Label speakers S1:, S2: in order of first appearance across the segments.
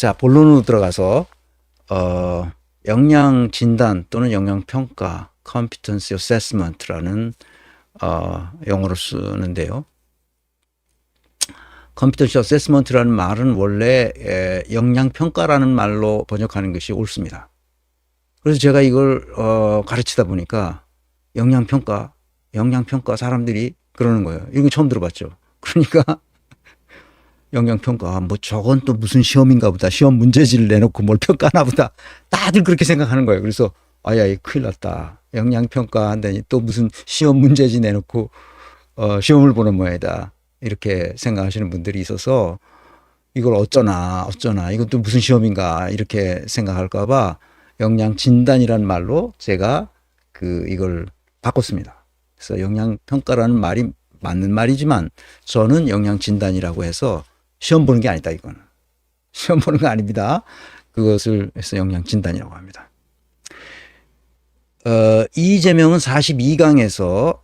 S1: 자, 본론으로 들어가서 역량 진단 또는 역량 평가 (competency assessment라는 용어를 쓰는데요. competency assessment라는 말은 원래 역량 평가라는 말로 번역하는 것이 옳습니다. 그래서 제가 이걸 가르치다 보니까 역량 평가 사람들이 그러는 거예요. 이거 처음 들어봤죠. 그러니까 역량평가, 뭐 저건 또 무슨 시험인가 보다. 시험 문제지를 내놓고 뭘 평가하나 보다. 다들 그렇게 생각하는 거예요. 그래서 아야, 이 큰일 났다. 역량평가 한다니 또 무슨 시험 문제지 내놓고 시험을 보는 모양이다. 이렇게 생각하시는 분들이 있어서 이걸 어쩌나 이것도 무슨 시험인가 이렇게 생각할까 봐 역량진단이라는 말로 제가 이걸 바꿨습니다. 그래서 역량평가라는 말이 맞는 말이지만 저는 역량진단이라고 해서 시험 보는 게 아니다, 이거는. 시험 보는 거 아닙니다. 그것을 해서 역량진단이라고 합니다. 이재명은 42강에서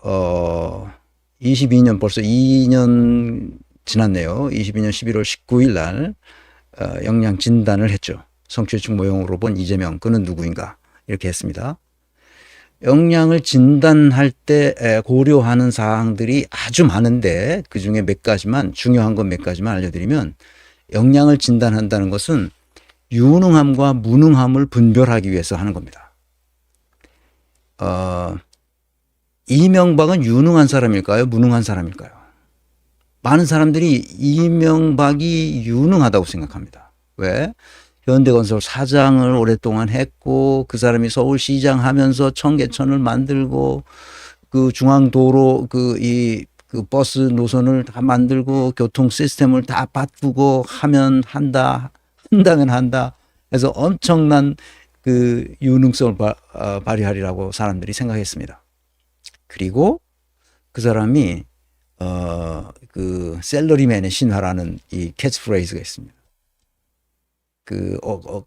S1: 22년 벌써 2년 지났네요. 22년 11월 19일 날 역량진단을 했죠. 성취율 모형으로 본 이재명, 그는 누구인가 이렇게 했습니다. 역량을 진단할 때 고려하는 사항들이 아주 많은데 그중에 몇 가지만, 중요한 건 몇 가지만 알려드리면, 역량을 진단한다는 것은 유능함과 무능함을 분별하기 위해서 하는 겁니다. 이명박은 유능한 사람일까요? 무능한 사람일까요? 많은 사람들이 이명박이 유능하다고 생각합니다. 왜? 현대건설 사장을 오랫동안 했고, 그 사람이 서울시장 하면서 청계천을 만들고, 그 중앙도로 그 버스 노선을 다 만들고, 교통 시스템을 다 바꾸고 한다면 한다. 그래서 엄청난 그 유능성을 발휘하리라고 사람들이 생각했습니다. 그리고 그 사람이 그 셀러리맨의 신화라는 이 캐치프레이즈가 있습니다.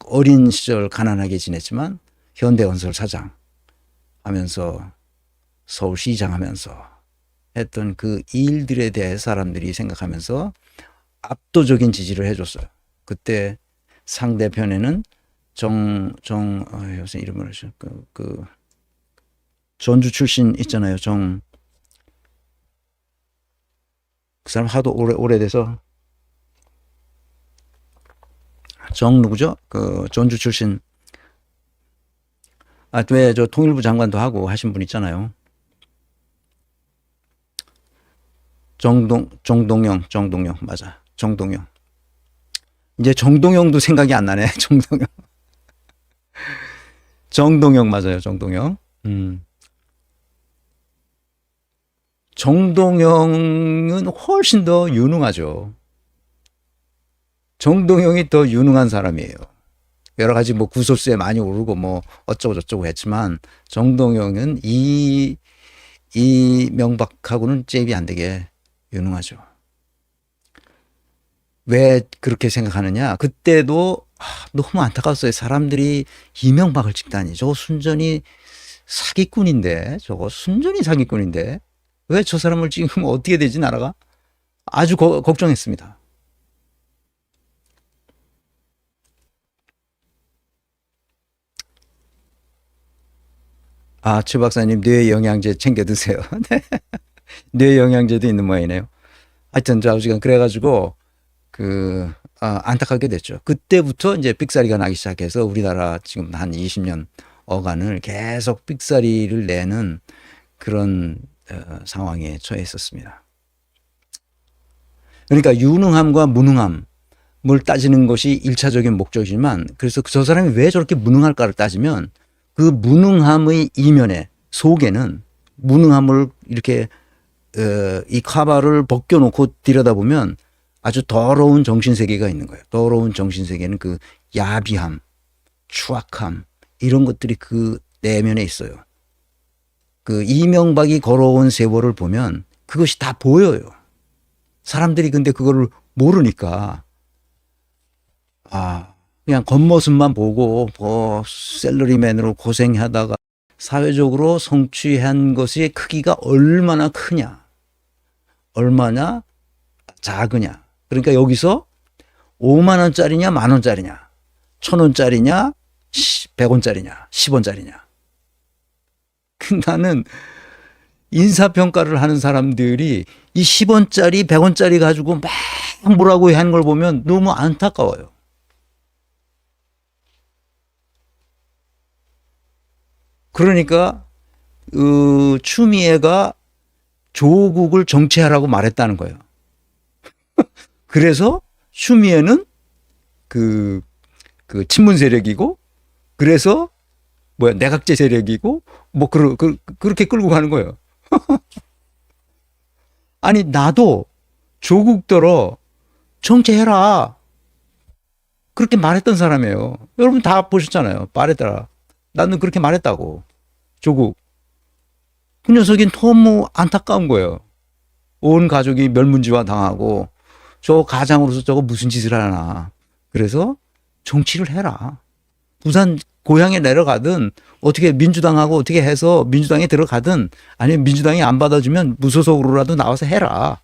S1: 어린 시절 가난하게 지냈지만 현대건설 사장 하면서 서울시장 하면서 했던 그 일들에 대해 사람들이 생각하면서 압도적인 지지를 해줬어요. 그때 상대편에는 요새 이름을 하죠. 전주 출신 있잖아요. 그 사람 하도 오래돼서 누구죠? 전주 출신. 왜 저 통일부 장관도 하고 하신 분 있잖아요. 정동영, 맞아. 정동영. 이제 정동영도 생각이 안 나네. 정동영 맞아요. 정동영. 정동영은 훨씬 더 유능하죠. 정동영이 더 유능한 사람이에요. 여러 가지 뭐 구설수에 많이 오르고 뭐 어쩌고 저쩌고 했지만 정동영은 이명박하고는 잽이 안 되게 유능하죠. 왜 그렇게 생각하느냐? 그때도 너무 안타까웠어요. 사람들이 이명박을 찍다니. 저거 순전히 사기꾼인데 왜 저 사람을 찍으면 어떻게 되지, 나라가? 아주 걱정했습니다. 최 박사님, 뇌영양제 챙겨 드세요. 뇌영양제도 있는 모양이네요. 하여튼, 좌우지간 그래가지고, 안타깝게 됐죠. 그때부터 이제 삑사리가 나기 시작해서 우리나라 지금 한 20년 어간을 계속 삑사리를 내는 그런 상황에 처해 있었습니다. 그러니까 유능함과 무능함을 따지는 것이 1차적인 목적이지만, 그래서 저 사람이 왜 저렇게 무능할까를 따지면 그 무능함의 이면에, 속에는 무능함을 이렇게 이 카바를 벗겨놓고 들여다보면 아주 더러운 정신세계가 있는 거예요. 더러운 정신세계는 그 야비함, 추악함, 이런 것들이 그 내면에 있어요. 그 이명박이 걸어온 세월을 보면 그것이 다 보여요. 사람들이 근데 그거를 모르니까 그냥 겉모습만 보고 셀러리맨으로 고생하다가 사회적으로 성취한 것의 크기가 얼마나 크냐, 얼마나 작으냐. 그러니까 여기서 5만 원짜리냐, 만 원짜리냐, 1,000원짜리냐, 100원짜리냐, 10원짜리냐. 나는 인사평가를 하는 사람들이 이 10원짜리, 100원짜리 가지고 막 뭐라고 하는 걸 보면 너무 안타까워요. 그러니까 추미애가 조국을 정치하라고 말했다는 거예요. 그래서 추미애는 그 친문 세력이고, 그래서 내각제 세력이고, 그렇게 끌고 가는 거예요. 아니, 나도 조국더러 정치해라, 그렇게 말했던 사람이에요. 여러분 다 보셨잖아요. 말했더라. 나는 그렇게 말했다고. 조국. 그 녀석이 너무 안타까운 거예요. 온 가족이 멸문지화 당하고, 저 가장으로서 저거 무슨 짓을 하나. 그래서 정치를 해라. 부산 고향에 내려가든, 어떻게 민주당하고 어떻게 해서 민주당에 들어가든, 아니면 민주당이 안 받아주면 무소속으로라도 나와서 해라.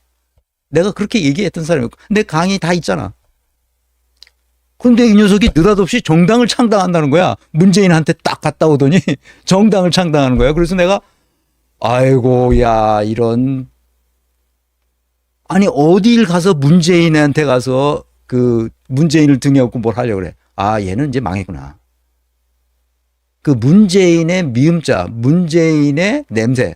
S1: 내가 그렇게 얘기했던 사람이고, 내 강의 다 있잖아. 그런데 이 녀석이 느닷없이 정당을 창당한다는 거야. 문재인한테 딱 갔다 오더니 정당을 창당하는 거야. 그래서 내가, 아이고, 야, 이런. 아니, 어딜 가서 문재인한테 가서 문재인을 등에 업고 뭘 하려고 그래. 아, 얘는 이제 망했구나. 그 문재인의 미음자, 문재인의 냄새,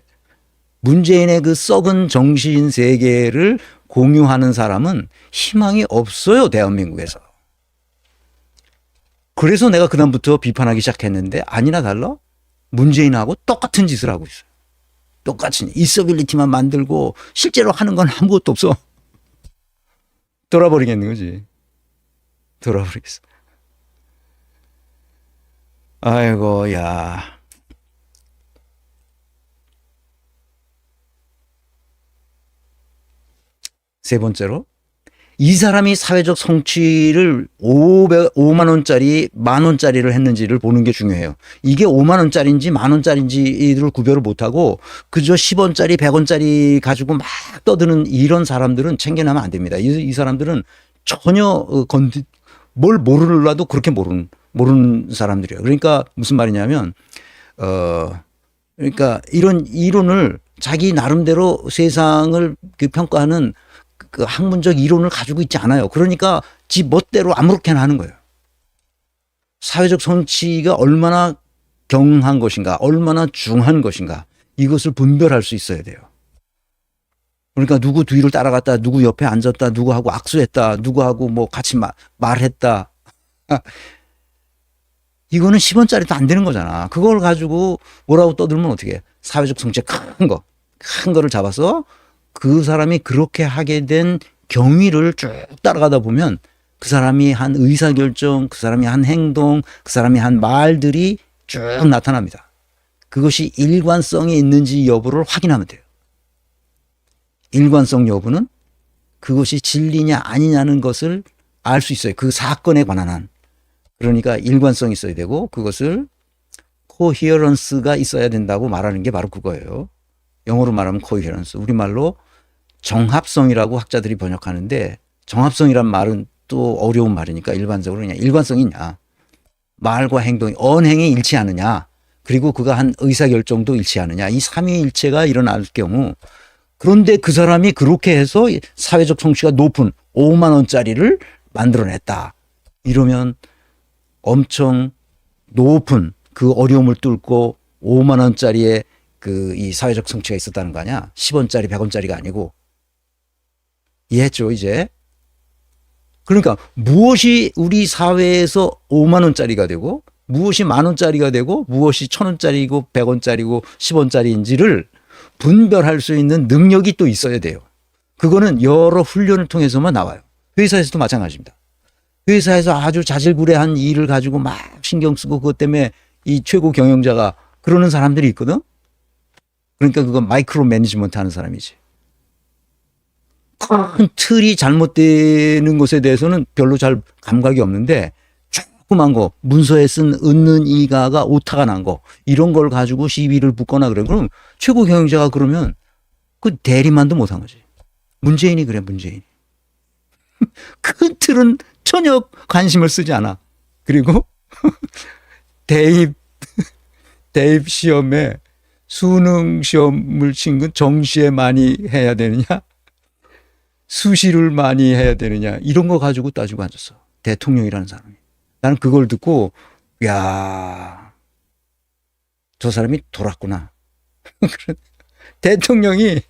S1: 문재인의 그 썩은 정신 세계를 공유하는 사람은 희망이 없어요, 대한민국에서. 그래서 내가 그다음부터 비판하기 시작했는데, 아니나 달라 문재인하고 똑같은 짓을 하고 있어요. 똑같이 있어빌리티만 만들고 실제로 하는 건 아무것도 없어. 돌아버리겠는 거지. 돌아버리겠어. 아이고, 야. 세 번째로, 이 사람이 사회적 성취를 5만 원짜리, 만 원짜리를 했는지를 보는 게 중요해요. 이게 5만 원짜리인지 만 원짜리인지를 구별을 못하고 그저 10원짜리, 100원짜리 가지고 막 떠드는 이런 사람들은 챙겨나면 안 됩니다. 이 사람들은 전혀 뭘 모르려도 그렇게 모르는 사람들이에요. 그러니까 무슨 말이냐면, 그러니까 이런 이론을 자기 나름대로 세상을 평가하는 그 학문적 이론을 가지고 있지 않아요. 그러니까 지 멋대로 아무렇게나 하는 거예요. 사회적 성취가 얼마나 경한 것인가, 얼마나 중한 것인가, 이것을 분별할 수 있어야 돼요. 그러니까 누구 뒤를 따라갔다, 누구 옆에 앉았다, 누구하고 악수했다, 누구하고 뭐 같이 말했다. 이거는 10원짜리도 안 되는 거잖아. 그걸 가지고 뭐라고 떠들면 어떻게 해? 사회적 성취 큰 거를 잡아서 그 사람이 그렇게 하게 된 경위를 쭉 따라가다 보면 그 사람이 한 의사결정, 그 사람이 한 행동, 그 사람이 한 말들이 쭉 나타납니다. 그것이 일관성이 있는지 여부를 확인하면 돼요. 일관성 여부는 그것이 진리냐 아니냐는 것을 알 수 있어요. 그 사건에 관한 한. 그러니까 일관성이 있어야 되고, 그것을 코히어런스가 있어야 된다고 말하는 게 바로 그거예요. 영어로 말하면 코히어런스, 우리말로 정합성이라고 학자들이 번역하는데, 정합성이란 말은 또 어려운 말이니까 일반적으로 그냥 일관성이 있냐, 말과 행동이 언행이 일치하느냐, 그리고 그가 한 의사결정도 일치하느냐, 이 삼위일체가 일어날 경우, 그런데 그 사람이 그렇게 해서 사회적 성취가 높은 5만 원짜리를 만들어냈다, 이러면 엄청 높은 그 어려움을 뚫고 5만 원짜리의 이 사회적 성취가 있었다는 거 아니야? 10원짜리, 100원짜리가 아니고. 이해했죠, 이제? 그러니까 무엇이 우리 사회에서 5만 원짜리가 되고, 무엇이 만 원짜리가 되고, 무엇이 1,000원짜리고, 100원짜리고, 10원짜리인지를 분별할 수 있는 능력이 또 있어야 돼요. 그거는 여러 훈련을 통해서만 나와요. 회사에서도 마찬가지입니다. 회사에서 아주 자질구레한 일을 가지고 막 신경 쓰고 그것 때문에 이 최고 경영자가 그러는 사람들이 있거든. 그러니까 그건 마이크로 매니지먼트 하는 사람이지. 큰 틀이 잘못되는 것에 대해서는 별로 잘 감각이 없는데, 조그만 거, 문서에 쓴 은는 이가가 오타가 난 거, 이런 걸 가지고 시비를 붙거나 그래. 그럼 최고 경영자가 그러면 그 대리만도 못한 거지. 문재인이 그래, 문재인. 큰 틀은 전혀 관심을 쓰지 않아. 그리고 대입 시험에 수능 시험을 친 건 정시에 많이 해야 되느냐, 수시를 많이 해야 되느냐, 이런 거 가지고 따지고 앉았어. 대통령이라는 사람이. 나는 그걸 듣고, 야, 저 사람이 돌았구나. 대통령이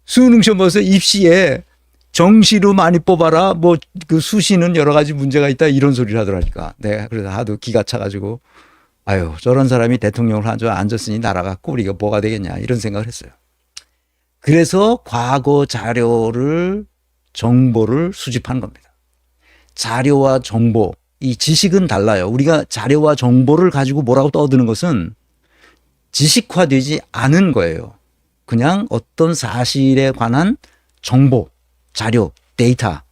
S1: 수능 시험 봐서 입시에 정시로 많이 뽑아라. 뭐 그 수시는 여러 가지 문제가 있다. 이런 소리를 하더라니까. 내가 그래서 하도 기가 차가지고 아유 저런 사람이 대통령을 앉았으니 나라가 꼴이가 뭐가 되겠냐 이런 생각을 했어요. 그래서 과거 자료를 정보를 수집한 겁니다. 자료와 정보, 이 지식은 달라요. 우리가 자료와 정보를 가지고 뭐라고 떠드는 것은 지식화되지 않은 거예요. 그냥 어떤 사실에 관한 정보, 자료, 데이터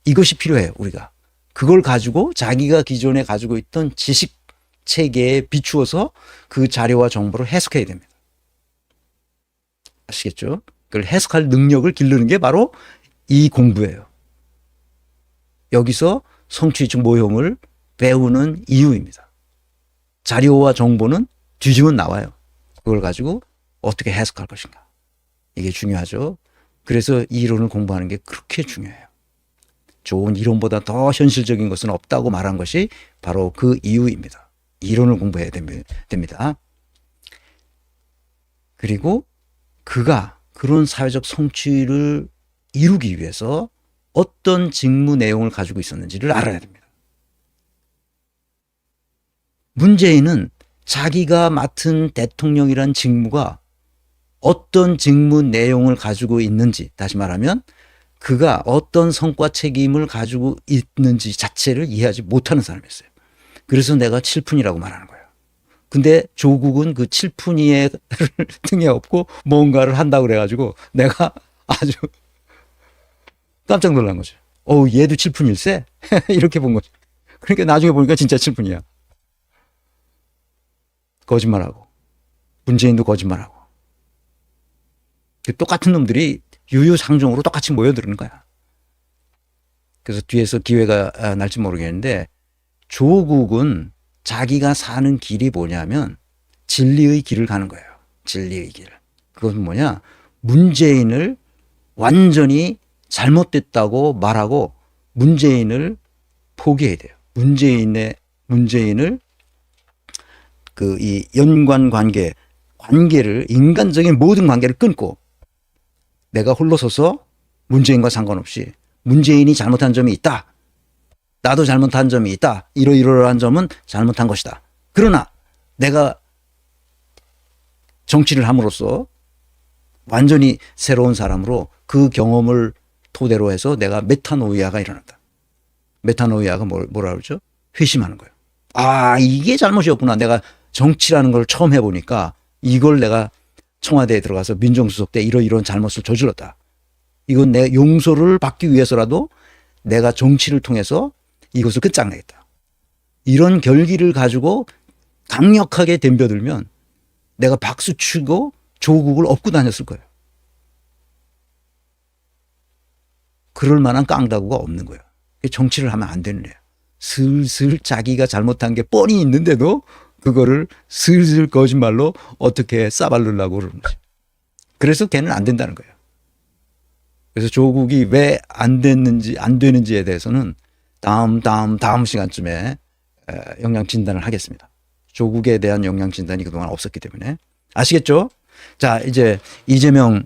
S1: 이것이 필요해요. 우리가. 그걸 가지고 자기가 기존에 가지고 있던 지식 체계에 비추어서 그 자료와 정보를 해석해야 됩니다. 아시겠죠? 그걸 해석할 능력을 기르는 게 바로 이 공부예요. 여기서 성취적 모형을 배우는 이유입니다. 자료와 정보는 뒤지면 나와요. 그걸 가지고 어떻게 해석할 것인가. 이게 중요하죠. 그래서 이 이론을 공부하는 게 그렇게 중요해요. 좋은 이론보다 더 현실적인 것은 없다고 말한 것이 바로 그 이유입니다. 이론을 공부해야 됩니다. 그리고 그가 그런 사회적 성취를 이루기 위해서 어떤 직무 내용을 가지고 있었는지를 알아야 됩니다. 문재인은 자기가 맡은 대통령이란 직무가 어떤 직무 내용을 가지고 있는지, 다시 말하면 그가 어떤 성과 책임을 가지고 있는지 자체를 이해하지 못하는 사람이었어요. 그래서 내가 칠푼이라고 말하는 거예요. 근데 조국은 그 칠푼이의 등에 업고 뭔가를 한다고 그래가지고 내가 아주 깜짝 놀란 거죠. 얘도 칠푼일세? 이렇게 본 거죠. 그러니까 나중에 보니까 진짜 칠푼이야. 거짓말하고. 문재인도 거짓말하고. 똑같은 놈들이 유유상종으로 똑같이 모여드는 거야. 그래서 뒤에서 기회가 날지 모르겠는데 조국은 자기가 사는 길이 뭐냐면 진리의 길을 가는 거예요. 진리의 길. 그것은 뭐냐? 문재인을 완전히 잘못됐다고 말하고 문재인을 포기해야 돼요. 문재인을 그 이 연관 관계를 인간적인 모든 관계를 끊고 내가 홀로 서서 문재인과 상관없이 문재인이 잘못한 점이 있다. 나도 잘못한 점이 있다. 이러이러한 점은 잘못한 것이다. 그러나 내가 정치를 함으로써 완전히 새로운 사람으로 그 경험을 토대로 해서 내가 메타노이아가 일어난다. 메타노이아가 뭐라 그러죠? 회심하는 거예요. 아, 이게 잘못이었구나. 내가 정치라는 걸 처음 해보니까 이걸 내가 청와대에 들어가서 민정수석 때 이런 잘못을 저질렀다. 이건 내 용서를 받기 위해서라도 내가 정치를 통해서 이것을 끝장내겠다. 이런 결기를 가지고 강력하게 덤벼들면 내가 박수 치고 조국을 업고 다녔을 거예요. 그럴 만한 깡다구가 없는 거예요. 정치를 하면 안 되는 거예요. 슬슬 자기가 잘못한 게 뻔히 있는데도 그거를 슬슬 거짓말로 어떻게 싸바르려고 그러는 거죠. 그래서 걔는 안 된다는 거예요. 그래서 조국이 왜 안 되는지에 대해서는 다음 시간쯤에 영양 진단을 하겠습니다. 조국에 대한 영양 진단이 그동안 없었기 때문에. 아시겠죠? 자, 이제 이재명